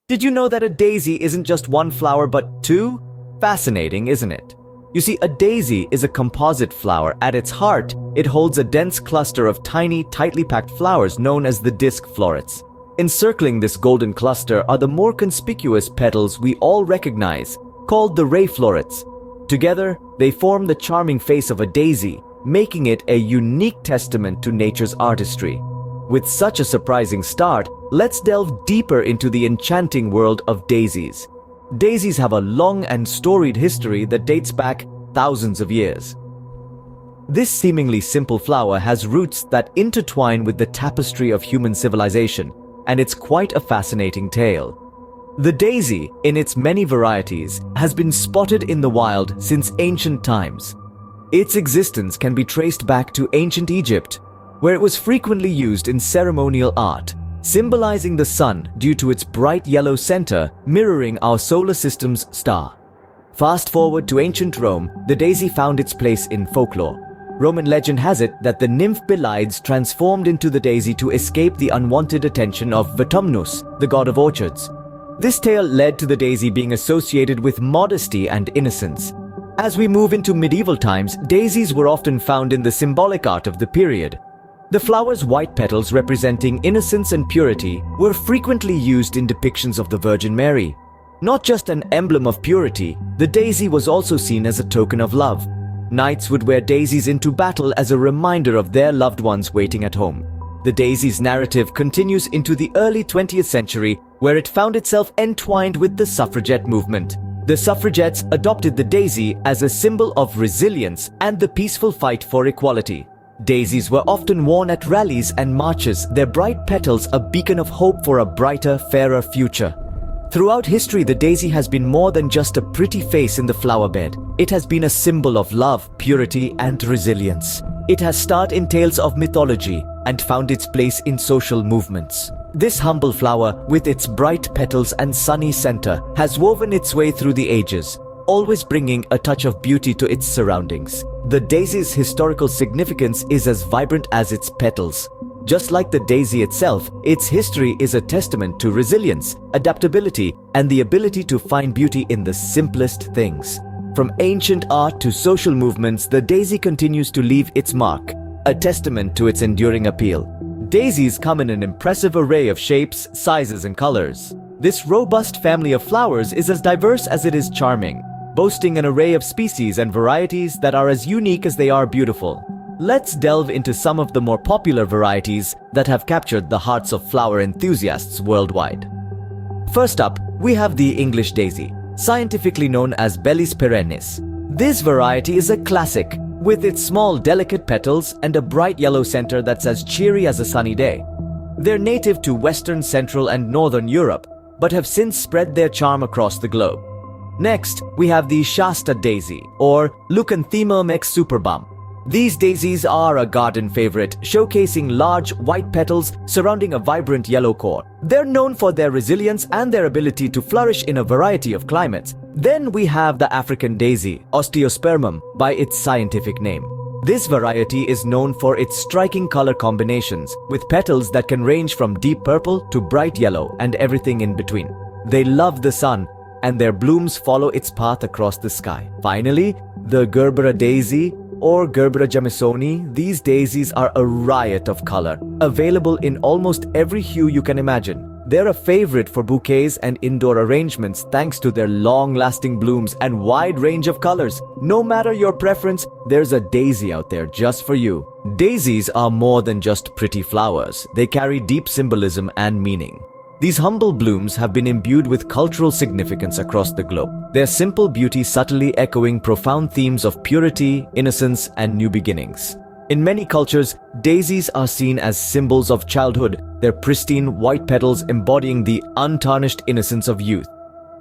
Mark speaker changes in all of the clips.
Speaker 1: Did you know that a daisy isn't just one flower but two? Fascinating, isn't it? You see, a daisy is a composite flower. At its heart, it holds a dense cluster of tiny, tightly packed flowers known as the disc florets. Encircling this golden cluster are the more conspicuous petals we all recognize, called the ray florets. Together, they form the charming face of a daisy, making it a unique testament to nature's artistry. With such a surprising start, let's delve deeper into the enchanting world of daisies. Daisies have a long and storied history that dates back thousands of years. This seemingly simple flower has roots that intertwine with the tapestry of human civilization, and it's quite a fascinating tale. The daisy, in its many varieties, has been spotted in the wild since ancient times. Its existence can be traced back to ancient Egypt, where it was frequently used in ceremonial art, symbolizing the sun due to its bright yellow center mirroring our solar system's star. Fast forward to ancient Rome, the daisy found its place in folklore. Roman legend has it that the nymph Belides transformed into the daisy to escape the unwanted attention of Vertumnus, the god of orchards. This tale led to the daisy being associated with modesty and innocence. As we move into medieval times, daisies were often found in the symbolic art of the period. The flower's white petals, representing innocence and purity, were frequently used in depictions of the Virgin Mary. Not just an emblem of purity, the daisy was also seen as a token of love. Knights would wear daisies into battle as a reminder of their loved ones waiting at home. The daisy's narrative continues into the early 20th century, where it found itself entwined with the suffragette movement. The suffragettes adopted the daisy as a symbol of resilience and the peaceful fight for equality. Daisies were often worn at rallies and marches, their bright petals a beacon of hope for a brighter, fairer future. Throughout history, the daisy has been more than just a pretty face in the flower bed. It has been a symbol of love, purity, and resilience. It has starred in tales of mythology and found its place in social movements. This humble flower, with its bright petals and sunny center, has woven its way through the ages, always bringing a touch of beauty to its surroundings. The daisy's historical significance is as vibrant as its petals. Just like the daisy itself, its history is a testament to resilience, adaptability, and the ability to find beauty in the simplest things. From ancient art to social movements, the daisy continues to leave its mark, a testament to its enduring appeal. Daisies come in an impressive array of shapes, sizes, and colors. This robust family of flowers is as diverse as it is charming, boasting an array of species and varieties that are as unique as they are beautiful. Let's delve into some of the more popular varieties that have captured the hearts of flower enthusiasts worldwide. First up, we have the English daisy, scientifically known as Bellis perennis. This variety is a classic, with its small, delicate petals and a bright yellow center that's as cheery as a sunny day. They're native to Western, Central, and Northern Europe, but have since spread their charm across the globe. Next, we have the Shasta daisy, or Leucanthemum ex superbum. These daisies are a garden favorite, showcasing large white petals surrounding a vibrant yellow core. They're known for their resilience and their ability to flourish in a variety of climates. Then we have the African daisy, Osteospermum, by its scientific name. This variety is known for its striking color combinations, with petals that can range from deep purple to bright yellow and everything in between. They love the sun, and their blooms follow its path across the sky. Finally, the Gerbera daisy, or Gerbera jamisoni. These daisies are a riot of color, available in almost every hue you can imagine. They're a favorite for bouquets and indoor arrangements thanks to their long-lasting blooms and wide range of colors. No matter your preference, there's a daisy out there just for you. Daisies are more than just pretty flowers. They carry deep symbolism and meaning. These humble blooms have been imbued with cultural significance across the globe, their simple beauty subtly echoing profound themes of purity, innocence, and new beginnings. In many cultures, daisies are seen as symbols of childhood, their pristine white petals embodying the untarnished innocence of youth.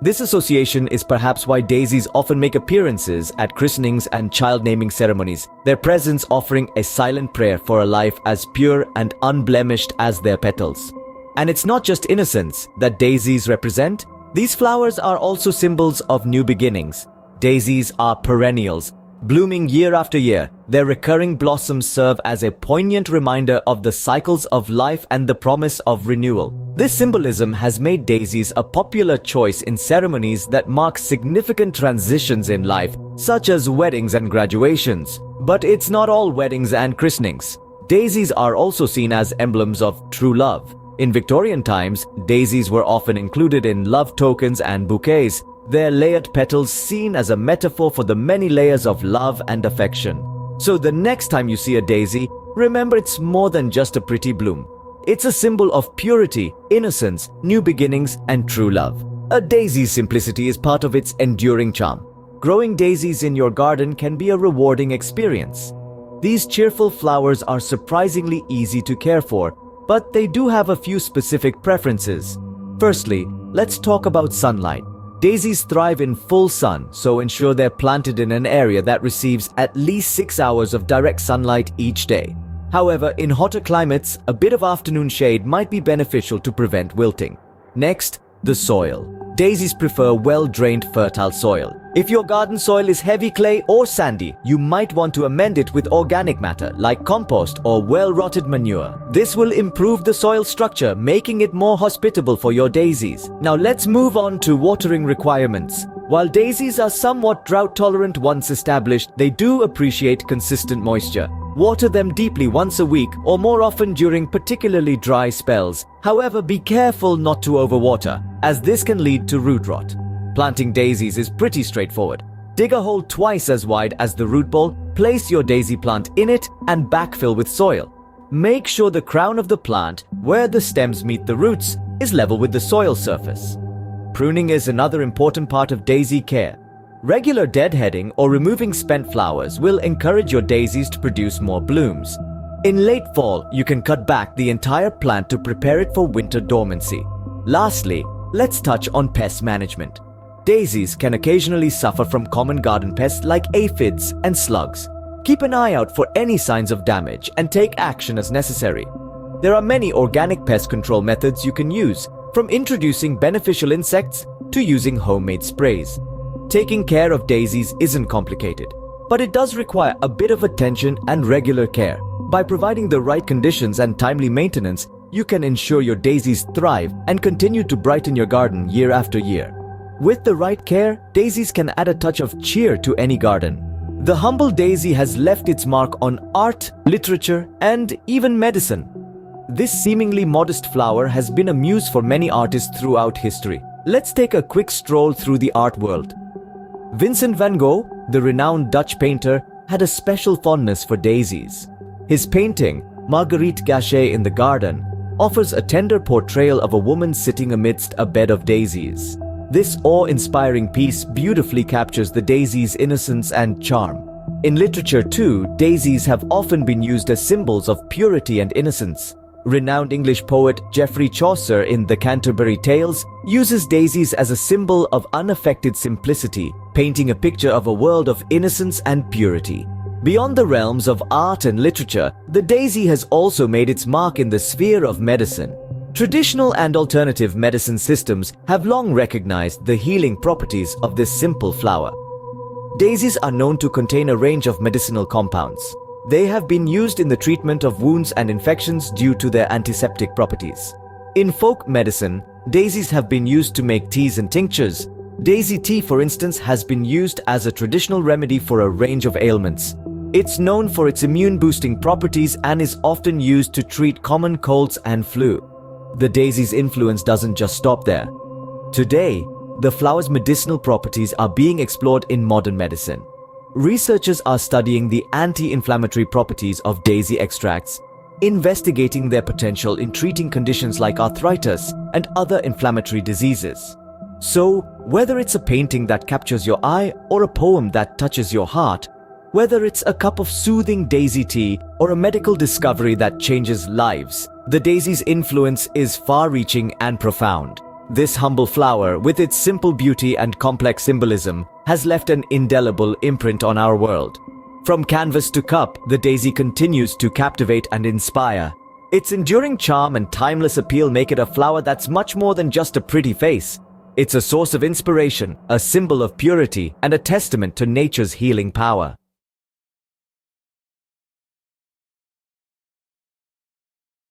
Speaker 1: This association is perhaps why daisies often make appearances at christenings and child naming ceremonies, their presence offering a silent prayer for a life as pure and unblemished as their petals. And it's not just innocence that daisies represent. These flowers are also symbols of new beginnings. Daisies are perennials, Blooming year after year, their recurring blossoms serve as a poignant reminder of the cycles of life and the promise of renewal. This symbolism has made daisies a popular choice in ceremonies that mark significant transitions in life, such as weddings and graduations. But it's not all weddings and christenings. Daisies are also seen as emblems of true love. In Victorian times, daisies were often included in love tokens and bouquets, their layered petals seen as a metaphor for the many layers of love and affection. So the next time you see a daisy, remember it's more than just a pretty bloom. It's a symbol of purity, innocence, new beginnings, and true love. A daisy's simplicity is part of its enduring charm. Growing daisies in your garden can be a rewarding experience. These cheerful flowers are surprisingly easy to care for, but they do have a few specific preferences. Firstly, let's talk about sunlight. Daisies thrive in full sun, so ensure they're planted in an area that receives at least 6 hours of direct sunlight each day. However, in hotter climates, a bit of afternoon shade might be beneficial to prevent wilting. Next, the soil. Daisies prefer well-drained, fertile soil. If your garden soil is heavy clay or sandy, you might want to amend it with organic matter like compost or well-rotted manure. This will improve the soil structure, making it more hospitable for your daisies. Now let's move on to watering requirements. While daisies are somewhat drought-tolerant once established, they do appreciate consistent moisture. Water them deeply once a week or more often during particularly dry spells. However, be careful not to overwater, as this can lead to root rot. Planting daisies is pretty straightforward. Dig a hole twice as wide as the root ball, place your daisy plant in it, and backfill with soil. Make sure the crown of the plant, where the stems meet the roots, is level with the soil surface. Pruning is another important part of daisy care. Regular deadheading or removing spent flowers will encourage your daisies to produce more blooms. In late fall, you can cut back the entire plant to prepare it for winter dormancy. Lastly, let's touch on pest management. Daisies can occasionally suffer from common garden pests like aphids and slugs. Keep an eye out for any signs of damage and take action as necessary. There are many organic pest control methods you can use, from introducing beneficial insects to using homemade sprays. Taking care of daisies isn't complicated, but it does require a bit of attention and regular care. By providing the right conditions and timely maintenance, you can ensure your daisies thrive and continue to brighten your garden year after year. With the right care, daisies can add a touch of cheer to any garden. The humble daisy has left its mark on art, literature, and even medicine. This seemingly modest flower has been a muse for many artists throughout history. Let's take a quick stroll through the art world. Vincent van Gogh, the renowned Dutch painter, had a special fondness for daisies. His painting, Marguerite Gachet in the Garden, offers a tender portrayal of a woman sitting amidst a bed of daisies. This awe-inspiring piece beautifully captures the daisy's innocence and charm. In literature too, daisies have often been used as symbols of purity and innocence. Renowned English poet Geoffrey Chaucer in the Canterbury Tales uses daisies as a symbol of unaffected simplicity, painting a picture of a world of innocence and purity. Beyond the realms of art and literature, the daisy has also made its mark in the sphere of medicine. Traditional and alternative medicine systems have long recognized the healing properties of this simple flower. Daisies are known to contain a range of medicinal compounds. They have been used in the treatment of wounds and infections due to their antiseptic properties. In folk medicine, daisies have been used to make teas and tinctures. Daisy tea, for instance, has been used as a traditional remedy for a range of ailments. It's known for its immune-boosting properties and is often used to treat common colds and flu. The daisy's influence doesn't just stop there. Today, the flower's medicinal properties are being explored in modern medicine. Researchers are studying the anti-inflammatory properties of daisy extracts, investigating their potential in treating conditions like arthritis and other inflammatory diseases. So, whether it's a painting that captures your eye or a poem that touches your heart, whether it's a cup of soothing daisy tea or a medical discovery that changes lives, the daisy's influence is far-reaching and profound. This humble flower, with its simple beauty and complex symbolism, has left an indelible imprint on our world. From canvas to cup, the daisy continues to captivate and inspire. Its enduring charm and timeless appeal make it a flower that's much more than just a pretty face. It's a source of inspiration, a symbol of purity, and a testament to nature's healing power.